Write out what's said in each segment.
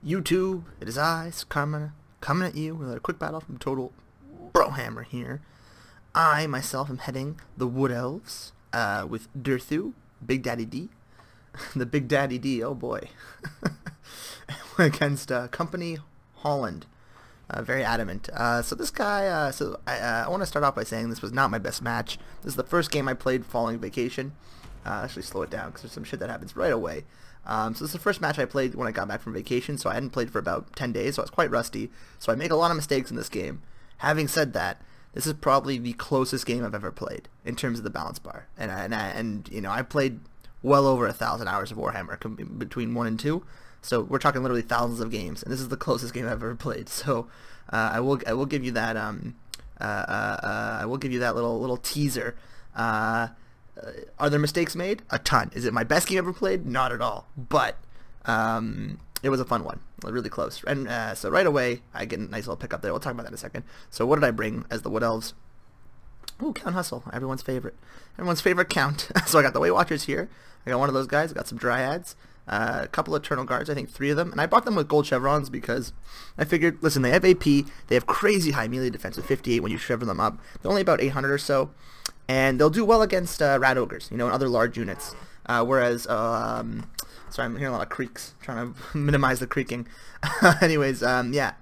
YouTube, it is I, Karma, coming at you with a quick battle from Total Brohammer here. I, myself, am heading the Wood Elves with Durthu, Big Daddy D, the Big Daddy D, oh boy, against Company Holland. Very adamant. So this guy, I want to start off by saying this was not my best match. This is the first game I played following vacation. Actually slow it down because there's some shit that happens right away. So this is the first match I played when I got back from vacation, so I hadn't played for about 10 days, so I was quite rusty. So I make a lot of mistakes in this game. Having said that, this is probably the closest game I've ever played in terms of the balance bar. And you know, I played well over 1,000 hours of Warhammer between 1 and 2. So we're talking literally thousands of games, and this is the closest game I've ever played. So I will give you that I will give you that little teaser. Are there mistakes made? A ton. Is it my best game ever played? Not at all. But it was a fun one, really close. And so right away I get a nice little pickup there. We'll talk about that in a second. So what did I bring as the Wood Elves? Ooh, Count Hustle, everyone's favorite. Everyone's favorite Count. So I got the Weight Watchers here. I got one of those guys. I got some Dryads. A couple of Eternal Guards, I think 3 of them, and I bought them with gold chevrons because I figured, listen, they have AP, they have crazy high melee defense with 58 when you chevron them up. They're only about 800 or so, and they'll do well against Rat Ogres, you know, and other large units. Whereas, sorry, I'm hearing a lot of creaks, trying to minimize the creaking. Anyways, yeah.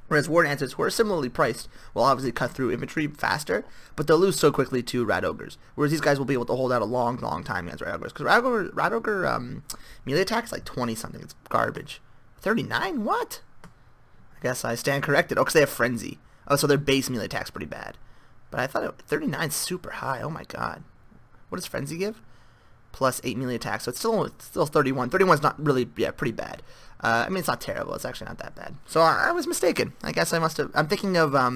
Whereas War Dancers, who are similarly priced, will obviously cut through infantry faster, but they'll lose so quickly to Rat Ogres. Whereas these guys will be able to hold out a long time against Rat Ogres. Because Rat Ogre melee attack's like 20-something. It's garbage. 39? What? I guess I stand corrected. Oh, because they have Frenzy. Oh, so their base melee attack's pretty bad. But I thought 39 is super high. Oh my god. What does Frenzy give? Plus 8 melee attack, so it's still 31. 31's not really, yeah, pretty bad. I mean, it's not terrible. It's actually not that bad. So I was mistaken. I guess I must have. I'm thinking of I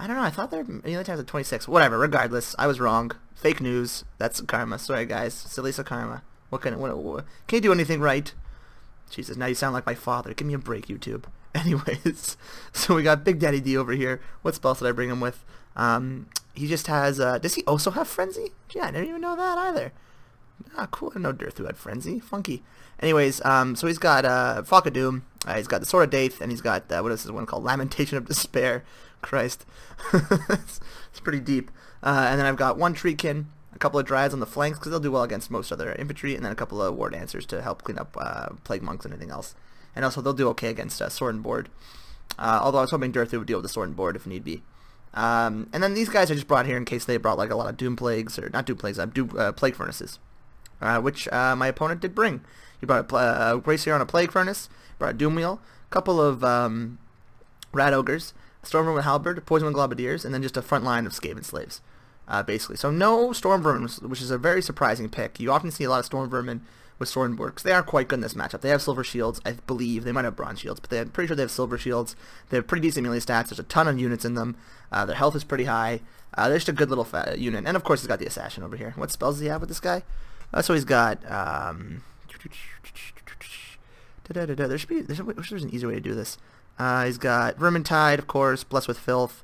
don't know. I thought their melee attack was at 26. Whatever. Regardless, I was wrong. Fake news. That's karma. Sorry, guys. Silly karma. What can you do anything right? Jesus, now you sound like my father. Give me a break, YouTube. Anyways, so we got Big Daddy D over here. What spells did I bring him with? He just has. Does he also have Frenzy? Yeah, I didn't even know that either. Ah, cool. I didn't know Durthu had Frenzy. Funky. Anyways, so he's got Flock of Doom, he's got the Sword of Daith, and he's got, what is this one called? Lamentation of Despair. Christ. It's pretty deep. And then I've got one Treekin, a couple of Dryads on the flanks, because they'll do well against most other infantry, and then a couple of War Dancers to help clean up Plague Monks and anything else. And also they'll do okay against Sword and Board. Although I was hoping Durthu would deal with the Sword and Board if need be. And then these guys I just brought here in case they brought like a lot of Doom Plagues, or not Doom Plagues, Plague Furnaces. Which my opponent did bring. He brought a Bracier on a Plague Furnace, brought a Doom Wheel, a couple of Rat Ogres, Storm Vermin with Halberd, Poison with Globadiers, and then just a front line of Skaven Slaves, basically. So no Storm Vermin, which is a very surprising pick. You often see a lot of Storm Vermin with Sword and Board, because they are quite good in this matchup. They have Silver Shields, I believe. They might have Bronze Shields, but I'm pretty sure they have Silver Shields. They have pretty decent melee stats. There's a ton of units in them. Their health is pretty high. They're just a good little unit. And of course he's got the Assassin over here. What spells does he have with this guy? So he's got there's an easier way to do this. He's got Vermintide, of course, Blessed with Filth,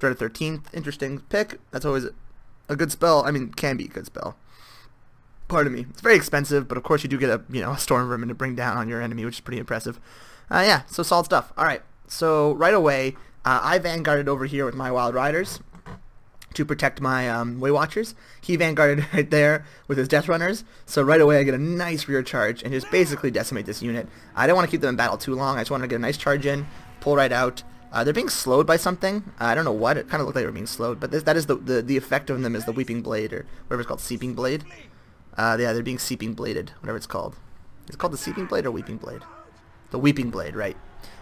Dread of 13th. Interesting pick. That's always a good spell. I mean, can be a good spell. Pardon me. It's very expensive, but of course you do get a Storm Vermin to bring down on your enemy, which is pretty impressive. Yeah, so solid stuff. All right. So right away, I vanguarded over here with my Wild Riders to protect my Weight Watchers. He vanguarded right there with his Death Runners, so right away I get a nice rear charge and just basically decimate this unit. I don't want to keep them in battle too long. I just want to get a nice charge in, pull right out. They're being slowed by something. I don't know what. It kind of looked like they were being slowed, but that is the effect of them is the Weeping Blade, or whatever it's called, Seeping Blade. Yeah, they're being Seeping Bladed, whatever it's called. Is it called the Seeping Blade or Weeping Blade? The Weeping Blade, right.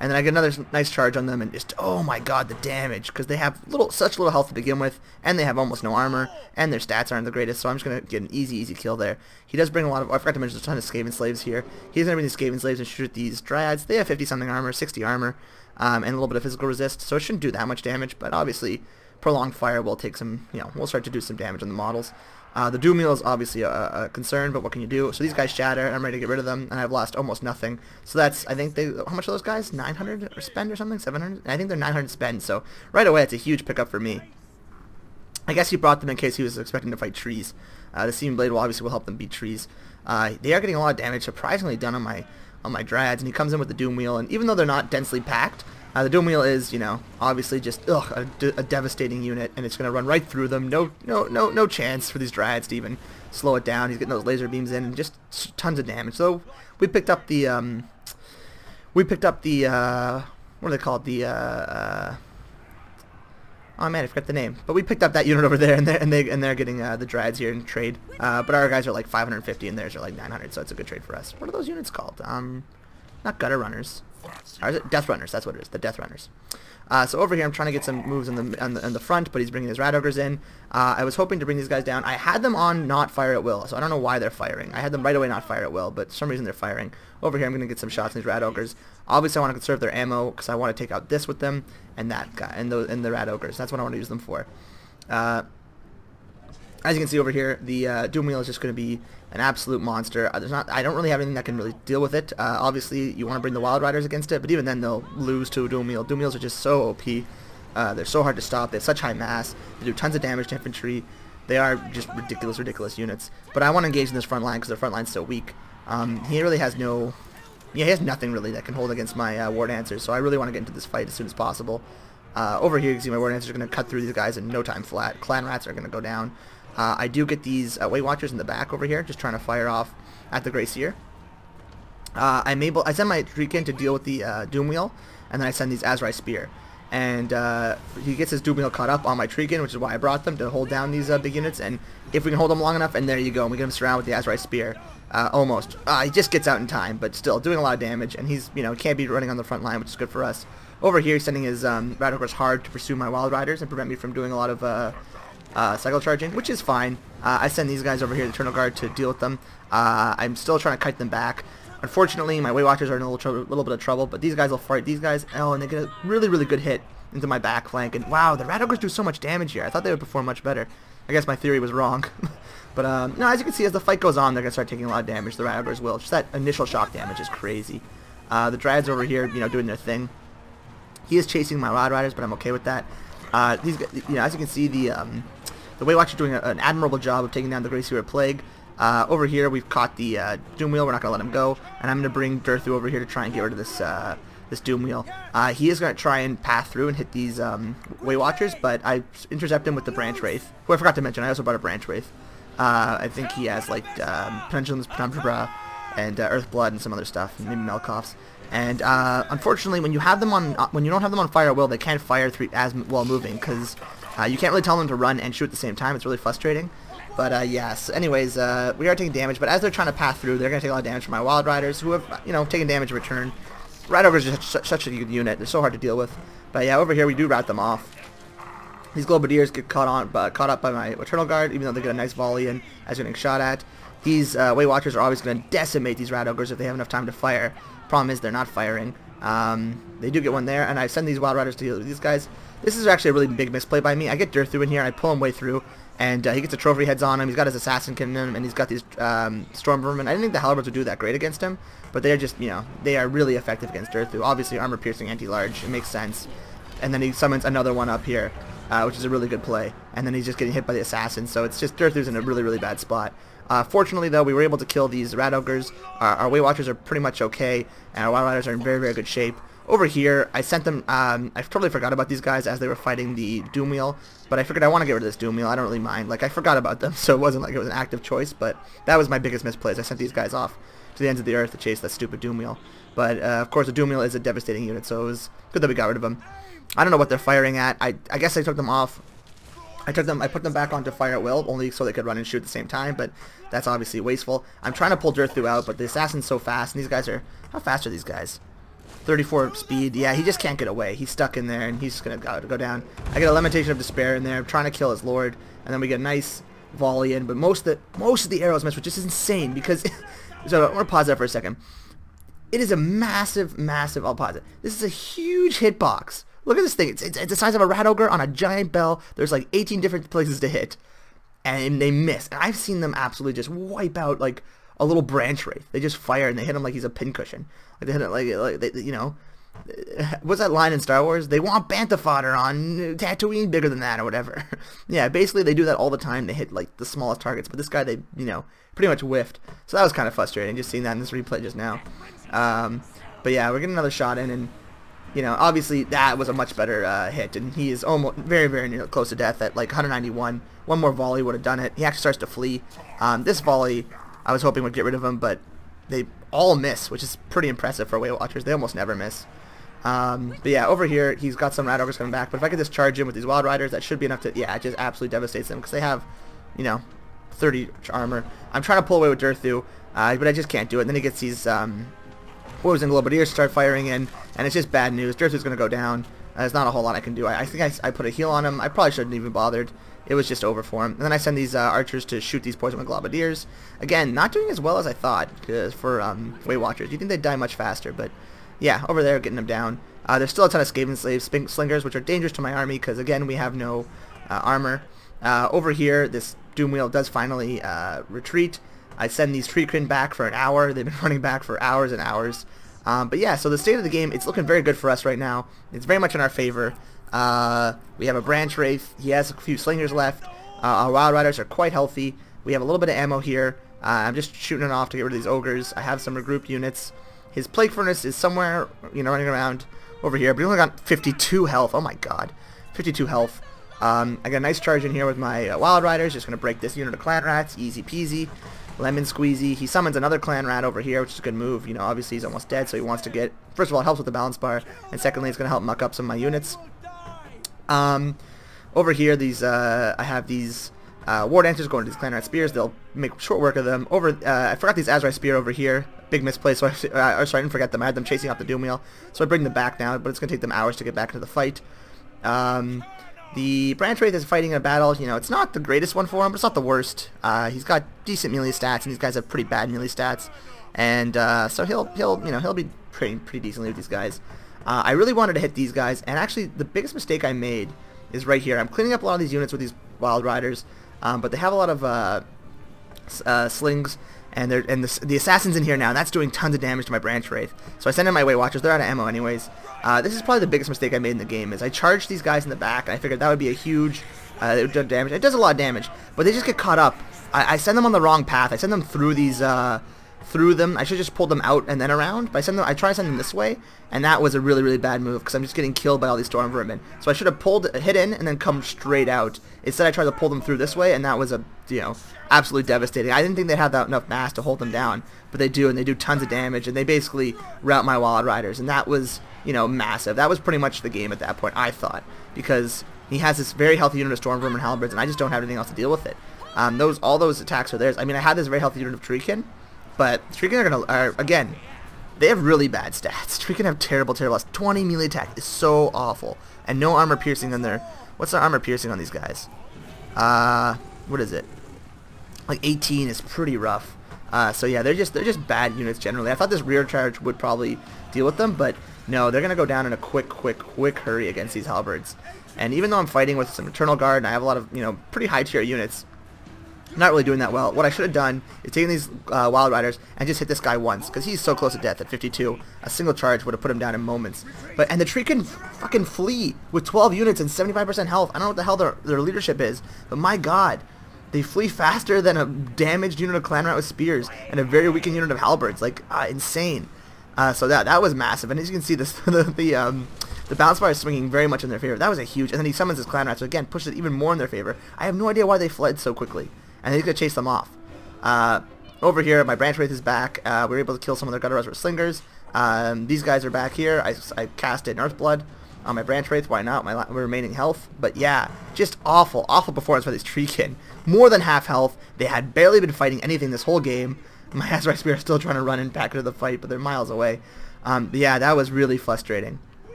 And then I get another nice charge on them, and just, oh my god, the damage, because they have such little health to begin with, and they have almost no armor, and their stats aren't the greatest, so I'm just going to get an easy kill there. He does bring a lot of, I forgot to mention, there's a ton of Skaven Slaves here. He's going to bring these Skaven Slaves and shoot these Dryads. They have 50-something armor, 60 armor, and a little bit of physical resist, so it shouldn't do that much damage, but obviously, prolonged fire will take some, we'll start to do some damage on the models. The Doom Wheel is obviously a concern, but what can you do? So these guys shatter, and I'm ready to get rid of them, and I've lost almost nothing. So that's, I think how much are those guys? 900 or spend or something? 700? And I think they're 900 spend, so right away it's a huge pickup for me. I guess he brought them in case he was expecting to fight trees. The Seeping Blade will obviously help them beat trees. They are getting a lot of damage, surprisingly done on my on my Dryads, and he comes in with the Doom Wheel, and even though they're not densely packed, the Doom Wheel is, you know, obviously just a devastating unit, and it's going to run right through them. No chance for these Dryads to even slow it down. He's getting those laser beams in, and just tons of damage. So we picked up the what are they called? Oh man, I forgot the name. But we picked up that unit over there, and they're getting the Dryads here in trade. But our guys are like 550, and theirs are like 900, so it's a good trade for us. What are those units called? Not Gutter Runners. Or is it Death Runners? That's what it is. The Death Runners. So over here, I'm trying to get some moves on the front, but he's bringing his Rat Ogres in. I was hoping to bring these guys down. I had them on not fire at will, so I don't know why they're firing. I had them right away not fire at will, but for some reason they're firing. Over here, I'm going to get some shots on these Rat Ogres. Obviously, I want to conserve their ammo because I want to take out this with them and that guy and the Rat Ogres. That's what I want to use them for. As you can see over here, the Doom Wheel is just going to be an absolute monster. I don't really have anything that can really deal with it. Obviously, you want to bring the Wild Riders against it, but even then they'll lose to a Doom Wheel. Doom Wheels are just so OP. They're so hard to stop. They have such high mass. They do tons of damage to infantry. They are just ridiculous units. But I want to engage in this front line because their front line's so weak. He really has no... Yeah, he has nothing really that can hold against my War Dancers, so I really want to get into this fight as soon as possible. Over here, you can see my War Dancers are going to cut through these guys in no time flat. Clan Rats are going to go down. I do get these Weight Watchers in the back over here, just trying to fire off at the Gracier. I send my Treekin to deal with the Doom Wheel, and then I send these Azrai Spear. And he gets his Doom Wheel caught up on my Treekin, which is why I brought them, to hold down these big units. And if we can hold them long enough, and there you go, and we get him surrounded with the Azrai Spear. Almost. He just gets out in time, but still doing a lot of damage, and he's, you know, can't be running on the front line, which is good for us. Over here, he's sending his Rat Ogres hard to pursue my Wild Riders and prevent me from doing a lot of cycle charging, which is fine. I send these guys over here, the Eternal Guard, to deal with them. I'm still trying to kite them back. Unfortunately, my Weight Watchers are in a little bit of trouble, but these guys will fight these guys. Oh, and they get a really good hit into my back flank. And wow, the Rat Ogres do so much damage here. I thought they would perform much better. I guess my theory was wrong. But no, as you can see, as the fight goes on, they're going to start taking a lot of damage. The Rat Ogres will. Just that initial shock damage is crazy. The Dryads over here, you know, doing their thing. He is chasing my Wild Riders, but I'm okay with that. These, you know, as you can see, the Weight Watchers doing an admirable job of taking down the Gracier Plague. Over here, we've caught the Doom Wheel. We're not going to let him go, and I'm going to bring Durthu over here to try and get rid of this this Doom Wheel. He is going to try and path through and hit these Weight Watchers, but I intercept him with the Branch Wraith, who I forgot to mention. I also brought a Branch Wraith. I think he has like Pendulum's Penumbra and Earthblood and some other stuff, maybe Melkoff's. And unfortunately, when you have them on, when you don't have them on fire at will, they can't fire as while moving because you can't really tell them to run and shoot at the same time. It's really frustrating. But yes, anyways, we are taking damage. But as they're trying to path through, they're going to take a lot of damage from my Wild Riders, who have, you know, taken damage in return. Rat Ogres are such a good unit; they're so hard to deal with. But yeah, over here we do rout them off. These Globadiers get caught up by my Eternal Guard, even though they get a nice volley in as you're getting shot at. These Weight Watchers are always going to decimate these Rat Ogres if they have enough time to fire. Problem is they're not firing. They do get one there, and I send these Wild Riders to deal with these guys. This is actually a really big misplay by me. I get Durthu in here, and I pull him way through, and he gets a trophy heads on him. He's got his Assassin Kin in him, and he's got these Storm Vermin. I didn't think the Halberds would do that great against him, but they're just, you know, they are really effective against Durthu. Obviously, Armor Piercing Anti-Large, it makes sense. And then he summons another one up here, which is a really good play. And then he's just getting hit by the Assassin, so it's just Durthu's in a really bad spot. Fortunately, though, we were able to kill these Rat Ogres. Our Weight Watchers are pretty much okay, and our Wild Riders are in very good shape. Over here, I sent them, I totally forgot about these guys as they were fighting the Doom Wheel, but I figured I want to get rid of this Doom Wheel. I don't really mind. Like, I forgot about them, so it wasn't like it was an active choice, but that was my biggest misplay. I sent these guys off to the ends of the earth to chase that stupid Doom Wheel. But, of course, the Doom Wheel is a devastating unit, so it was good that we got rid of them. I don't know what they're firing at. I guess I took them off. I put them back onto fire at will, only so they could run and shoot at the same time, but that's obviously wasteful. I'm trying to pull Durthu out, but the Assassin's so fast, and these guys are... How fast are these guys? 34 speed. Yeah, he just can't get away. He's stuck in there, and he's just going to go down. I get a Lamentation of Despair in there. I'm trying to kill his Lord, and then we get a nice volley in, but most of the arrows miss, which is insane, because... So I'm going to pause there for a second. It is a massive... I'll pause it. This is a huge hitbox. Look at this thing. It's the size of a Rat Ogre on a giant bell. There's like 18 different places to hit, and they miss. And I've seen them absolutely just wipe out like a little Branch Wraith. They just fire and they hit him like he's a pincushion. Like they hit it like they, you know, what's that line in Star Wars? They want Bantha fodder on Tatooine bigger than that or whatever. Yeah, basically they do that all the time. They hit like the smallest targets, but this guy, they, you know, pretty much whiffed. So that was kind of frustrating just seeing that in this replay just now. But yeah, we're getting another shot in, and you know, obviously that was a much better hit, and he is almost very near close to death at like 191. One more volley would have done it. He actually starts to flee. This volley, I was hoping would get rid of him, but they all miss, which is pretty impressive for Weight Watchers. They almost never miss. But yeah, over here, he's got some Rat Ogres coming back, but if I could just charge him with these Wild Riders, that should be enough to, yeah, it just absolutely devastates them, because they have, you know, 30 armor. I'm trying to pull away with Durthu, but I just can't do it. And then he gets these Wolves and Globadiers start firing in, and it's just bad news. Durthu's going to go down. There's not a whole lot I can do. I think I put a heal on him. I probably shouldn't even bothered. It was just over for him. And then I send these archers to shoot these Poison Globadiers. Again, not doing as well as I thought for Weight Watchers. You'd think they'd die much faster, but yeah, over there getting them down. There's still a ton of Skaven Slaves, Slingers, which are dangerous to my army because, again, we have no armor. Over here, this Doom Wheel does finally retreat. I send these Treekin back for an hour. They've been running back for hours and hours. But yeah, so the state of the game, it's looking very good for us right now. It's very much in our favor. We have a Branch Wraith. He has a few Slingers left. Our Wild Riders are quite healthy. We have a little bit of ammo here. I'm just shooting it off to get rid of these Ogres. I have some regrouped units. His Plague Furnace is somewhere, you know, running around over here. But he only got 52 health. Oh my god. 52 health. I got a nice charge in here with my Wild Riders. Just going to break this unit of Clan Rats. Easy peasy. Lemon squeezy. He summons another Clan Rat over here, which is a good move. You know, obviously he's almost dead, so he wants to get... First of all, it helps with the balance bar, and secondly, it's going to help muck up some of my units. Over here, these I have these War Dancers going to these Clan Rat Spears. They'll make short work of them. I forgot these Azrai Spear over here. Big misplay, so sorry, I didn't forget them. I had them chasing off the Doom Wheel, so I bring them back now, but it's going to take them hours to get back into the fight. The Branch Wraith is fighting a battle. You know, it's not the greatest one for him, but it's not the worst. He's got decent melee stats, and these guys have pretty bad melee stats, and so he'll be pretty decently with these guys. I really wanted to hit these guys, and actually the biggest mistake I made is right here. I'm cleaning up a lot of these units with these Wild Riders, but they have a lot of slings, and the assassins in here now, and that's doing tons of damage to my Branch Wraith. So I send in my Weight Watchers. They're out of ammo anyways. This is probably the biggest mistake I made in the game, is I charged these guys in the back, and I figured that would be a huge it would do damage. It does a lot of damage, but they just get caught up. I send them on the wrong path. I send them through these through them. I should just pull them out and then around, but I try to send them this way, and that was a really bad move because I'm just getting killed by all these Storm Vermin. So I should have hit in and then come straight out. Instead, I tried to pull them through this way, and that was absolutely devastating. I didn't think they'd have enough mass to hold them down, but they do, and they do tons of damage, and they basically rout my Wild Riders, and that was, massive. That was pretty much the game at that point, I thought, because he has this very healthy unit of Storm Vermin Halberds, and I just don't have anything else to deal with it. All those attacks are theirs. I mean, I had this very healthy unit of Treekin, but Treekin are again, they have really bad stats. Treekin have terrible 20 melee attack is so awful, and no armor piercing on their. What's the armor piercing on these guys? What is it? Like 18 is pretty rough. So yeah, they're just bad units generally. I thought this rear charge would probably deal with them, but no, they're gonna go down in a quick hurry against these halberds. And even though I'm fighting with some Eternal Guard and I have a lot of pretty high tier units, I'm not really doing that well. What I should have done is taken these Wild Riders and just hit this guy once, because he's so close to death at 52. A single charge would have put him down in moments. And the tree can fucking flee with 12 units and 75% health. I don't know what the hell their leadership is, but my god, they flee faster than a damaged unit of Clan Rat with spears and a very weakened unit of halberds. Like insane. So that was massive. And as you can see, the balance bar is swinging very much in their favor. That was a huge. And then he summons his Clan Rat, so again pushes it even more in their favor. I have no idea why they fled so quickly. And he's going to chase them off. Over here, my Branch Wraith is back. We were able to kill some of their Gutter Reservoir Slingers. These guys are back here. I casted Earthblood on my Branch Wraith. Why not? My remaining health. But yeah, just awful performance by these Treekin. More than half health. They had barely been fighting anything this whole game. My Azrai Spear are still trying to run in back into the fight, but they're miles away. But yeah, that was really frustrating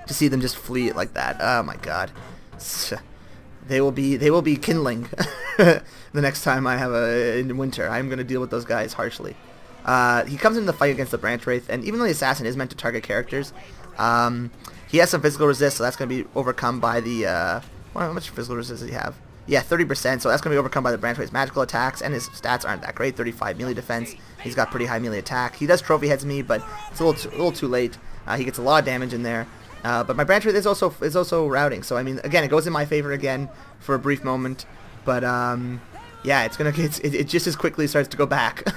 to see them just flee it like that. Oh my god. They will be kindling the next time I have in winter. I'm going to deal with those guys harshly. He comes into the fight against the Branch Wraith, and even though the Assassin is meant to target characters, he has some physical resist, so that's going to be overcome by the... how much physical resist does he have? Yeah, 30%, so that's going to be overcome by the Branch Wraith's magical attacks, and his stats aren't that great. 35 melee defense. He's got pretty high melee attack. He does trophy heads me, but it's a little too late. He gets a lot of damage in there. But my Branch Wraith is also routing, so I mean, again, it goes in my favor again for a brief moment. But yeah, it just as quickly starts to go back.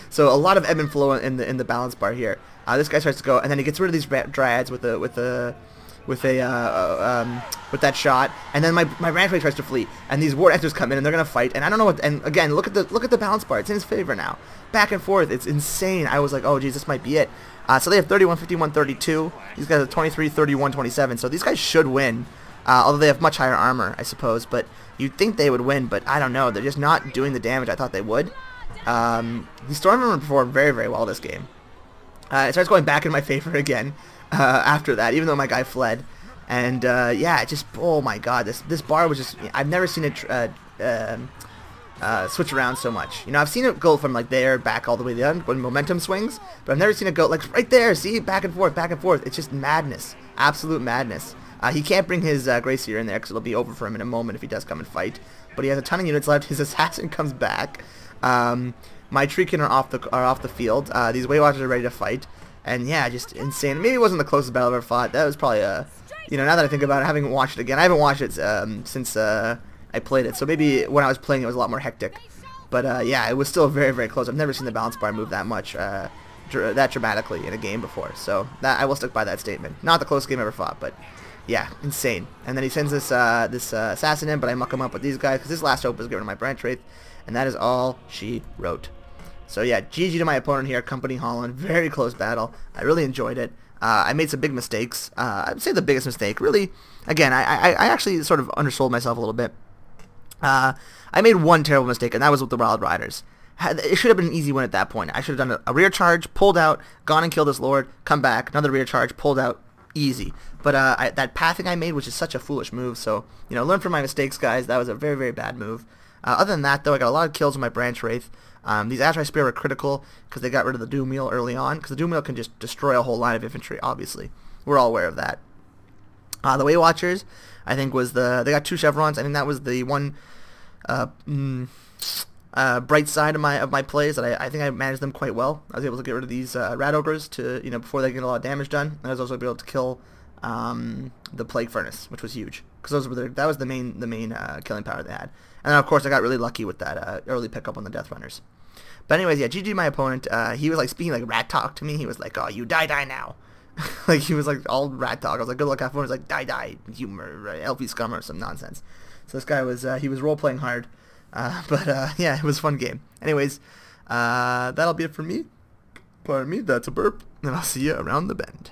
So a lot of ebb and flow in the balance bar here. This guy starts to go, and then he gets rid of these dryads with that shot, and then my Ranch Wraith tries to flee, and these War Dancers come in, and they're gonna fight, and I don't know what. And again, look at the balance bar; it's in his favor now, back and forth. It's insane. I was like, oh geez, this might be it. So they have 31, 51, 32. These guys have 23, 31, 27. So these guys should win, although they have much higher armor, I suppose. But you'd think they would win, but I don't know. They're just not doing the damage I thought they would. The Stormhammer performed very, very well this game. It starts going back in my favor again after that, even though my guy fled. And yeah, just oh my god, this bar was just, I've never seen it switch around so much. You know, I've seen it go from like there back all the way down when momentum swings, but I've never seen it go like right there. See, back and forth, back and forth. It's just madness, absolute madness. He can't bring his Gracier in there because it'll be over for him in a moment if he does come and fight. But he has a ton of units left. His assassin comes back. My Treekin are off the field. These Way Watchers are ready to fight. And yeah, just insane. Maybe it wasn't the closest battle I've ever fought. That was probably you know, now that I think about it, having watched it again, I haven't watched it since I played it. So maybe when I was playing it was a lot more hectic. But yeah, it was still very, very close. I've never seen the balance bar move that much, that dramatically in a game before. So that I will stick by that statement. Not the closest game I ever fought, but yeah, insane. And then he sends this assassin in, but I muck him up with these guys because his last hope was given to my Branch Wraith, and that is all she wrote. So yeah, GG to my opponent here, Company Holland. Very close battle. I really enjoyed it. I made some big mistakes. I would say the biggest mistake, really, again, I actually sort of undersold myself a little bit. I made one terrible mistake, and that was with the Wild Riders. It should have been an easy win at that point. I should have done a rear charge, pulled out, gone and killed this Lord, come back, another rear charge, pulled out, easy. But that pathing I made, which is such a foolish move, so, you know, learn from my mistakes, guys. That was a very, very bad move. Other than that, though, I got a lot of kills with my Branch Wraith. These Azrai Spear were critical because they got rid of the Doom Wheel early on, because the Doom Wheel can just destroy a whole line of infantry, obviously. We're all aware of that. The Way Watchers, I think, was they got 2 chevrons. I think that was the one bright side of my plays, that I think I managed them quite well. I was able to get rid of these Rat Ogres to, you know, before they get a lot of damage done. And I was also able to kill the Plague Furnace, which was huge, because that was the main killing power they had. And then of course I got really lucky with that early pickup on the Death Runners. But anyways, yeah, GG my opponent. He was like speaking like rat talk to me. He was like, "Oh, you die now." Like he was like all rat talk. I was like, "Good luck, have fun." He was like, "Die, humor, right? Elfie scum or some nonsense." So this guy was he was role playing hard. But yeah, it was a fun game. Anyways, that'll be it for me. Pardon me, that's a burp. And I'll see you around the bend.